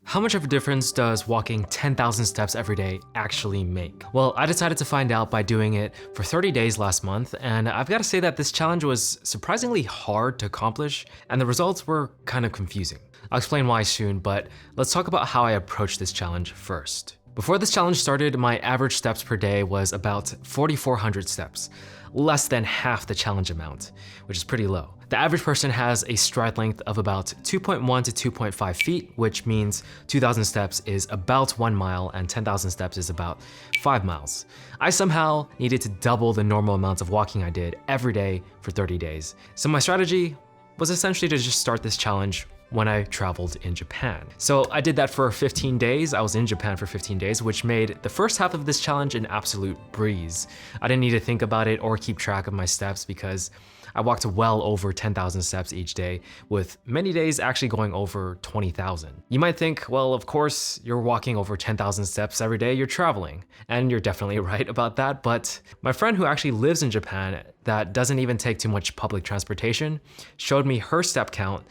How much of a difference does walking 10,000 steps every day actually make? Well, I decided to find out by doing it for 30 days last month, and I've got to say that this challenge was surprisingly hard to accomplish, and the results were kind of confusing. I'll explain why soon, but let's talk about how I approached this challenge first. Before this challenge started, my average steps per day was about 4,400 steps, less than half the challenge amount, which is pretty low. The average person has a stride length of about 2.1 to 2.5 feet, which means 2,000 steps is about 1 mile and 10,000 steps is about 5 miles. I somehow needed to double the normal amount of walking I did every day for 30 days. So my strategy was essentially to just start this challenge when I traveled in Japan. So I did that for 15 days. I was in Japan for 15 days, which made the first half of this challenge an absolute breeze. I didn't need to think about it or keep track of my steps because I walked well over 10,000 steps each day, with many days actually going over 20,000. You might think, well, of course, you're walking over 10,000 steps every day, you're traveling. And you're definitely right about that, but my friend who actually lives in Japan that doesn't even take too much public transportation showed me her step count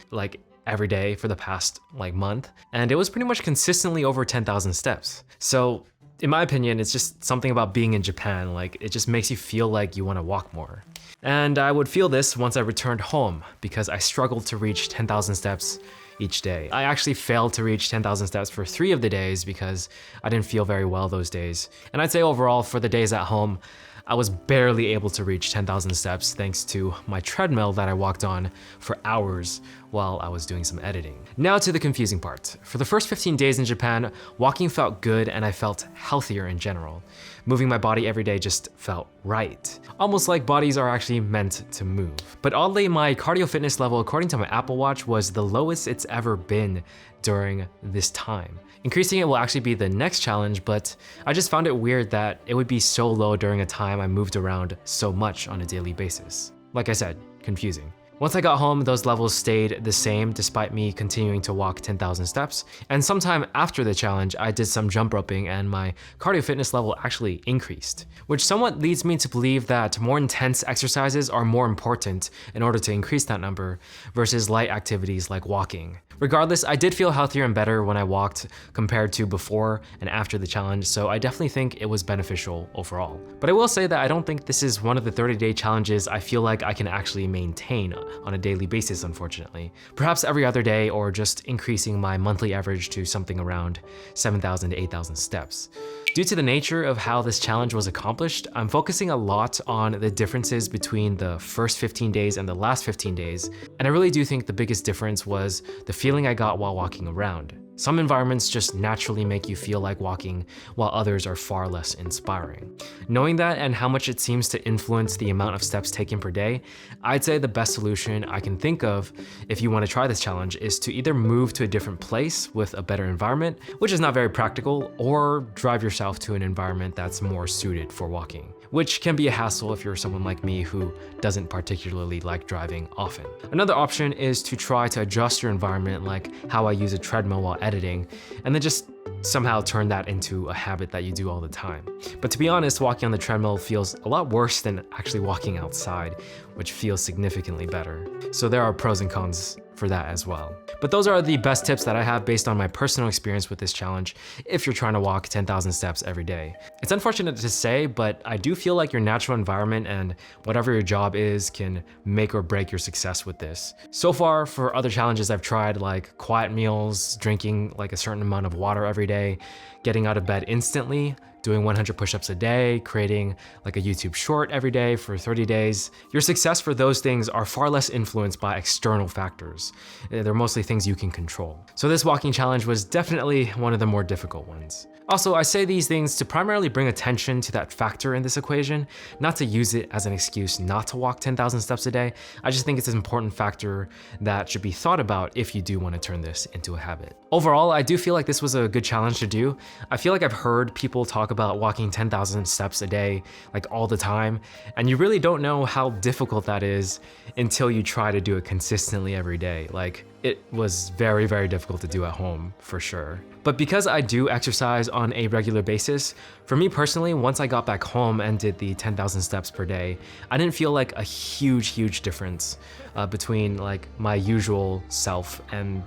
every day for the past month, and it was pretty much consistently over 10,000 steps. So in my opinion, it's just something about being in Japan, it just makes you feel like you want to walk more. And I would feel this once I returned home because I struggled to reach 10,000 steps each day. I actually failed to reach 10,000 steps for 3 of the days because I didn't feel very well those days. And I'd say overall for the days at home, I was barely able to reach 10,000 steps thanks to my treadmill that I walked on for hours while I was doing some editing. Now to the confusing part. For the first 15 days in Japan, walking felt good and I felt healthier in general. Moving my body every day just felt right. Almost like bodies are actually meant to move. But oddly, my cardio fitness level, according to my Apple Watch, was the lowest it's ever been during this time. Increasing it will actually be the next challenge, but I just found it weird that it would be so low during a time I moved around so much on a daily basis. Like I said, confusing. Once I got home, those levels stayed the same despite me continuing to walk 10,000 steps. And sometime after the challenge, I did some jump roping and my cardio fitness level actually increased, which somewhat leads me to believe that more intense exercises are more important in order to increase that number versus light activities like walking. Regardless, I did feel healthier and better when I walked compared to before and after the challenge, so I definitely think it was beneficial overall. But I will say that I don't think this is one of the 30-day challenges I feel like I can actually maintain on a daily basis, unfortunately. Perhaps every other day or just increasing my monthly average to something around 7,000 to 8,000 steps. Due to the nature of how this challenge was accomplished, I'm focusing a lot on the differences between the first 15 days and the last 15 days, and I really do think the biggest difference was the feeling I got while walking around. Some environments just naturally make you feel like walking, while others are far less inspiring. Knowing that and how much it seems to influence the amount of steps taken per day, I'd say the best solution I can think of if you want to try this challenge is to either move to a different place with a better environment, which is not very practical, or drive yourself to an environment that's more suited for walking, which can be a hassle if you're someone like me who doesn't particularly like driving often. Another option is to try to adjust your environment, like how I use a treadmill while editing, and then just somehow turn that into a habit that you do all the time. But to be honest, walking on the treadmill feels a lot worse than actually walking outside, which feels significantly better. So there are pros and cons for that as well. But those are the best tips that I have based on my personal experience with this challenge if you're trying to walk 10,000 steps every day. It's unfortunate to say, but I do feel like your natural environment and whatever your job is can make or break your success with this. So far, for other challenges I've tried, like quiet meals, drinking a certain amount of water every day, getting out of bed instantly, doing 100 push-ups a day, creating a YouTube short every day for 30 days. Your success for those things are far less influenced by external factors. They're mostly things you can control. So this walking challenge was definitely one of the more difficult ones. Also, I say these things to primarily bring attention to that factor in this equation, not to use it as an excuse not to walk 10,000 steps a day. I just think it's an important factor that should be thought about if you do want to turn this into a habit. Overall, I do feel like this was a good challenge to do. I feel like I've heard people talk about walking 10,000 steps a day all the time, and you really don't know how difficult that is until you try to do it consistently every day. It was very, very difficult to do at home, for sure. But because I do exercise on a regular basis, for me personally, once I got back home and did the 10,000 steps per day, I didn't feel a huge difference between my usual self and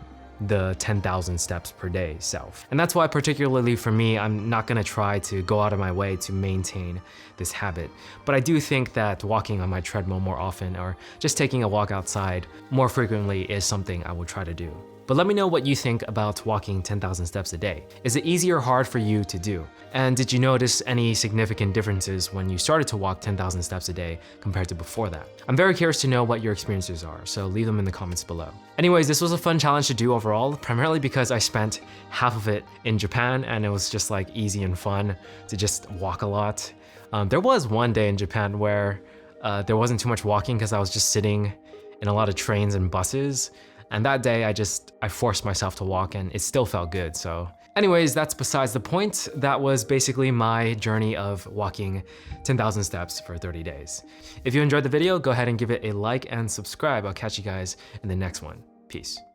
the 10,000 steps per day self. And that's why, particularly for me, I'm not gonna try to go out of my way to maintain this habit. But I do think that walking on my treadmill more often, or just taking a walk outside more frequently, is something I will try to do. But let me know what you think about walking 10,000 steps a day. Is it easy or hard for you to do? And did you notice any significant differences when you started to walk 10,000 steps a day compared to before that? I'm very curious to know what your experiences are, so leave them in the comments below. Anyways, this was a fun challenge to do overall, primarily because I spent half of it in Japan and it was just like easy and fun to just walk a lot. There was one day in Japan where there wasn't too much walking because I was just sitting in a lot of trains and buses. And that day I forced myself to walk and it still felt good. So anyways, that's besides the point. That was basically my journey of walking 10,000 steps for 30 days. If you enjoyed the video, go ahead and give it a like and subscribe. I'll catch you guys in the next one. Peace.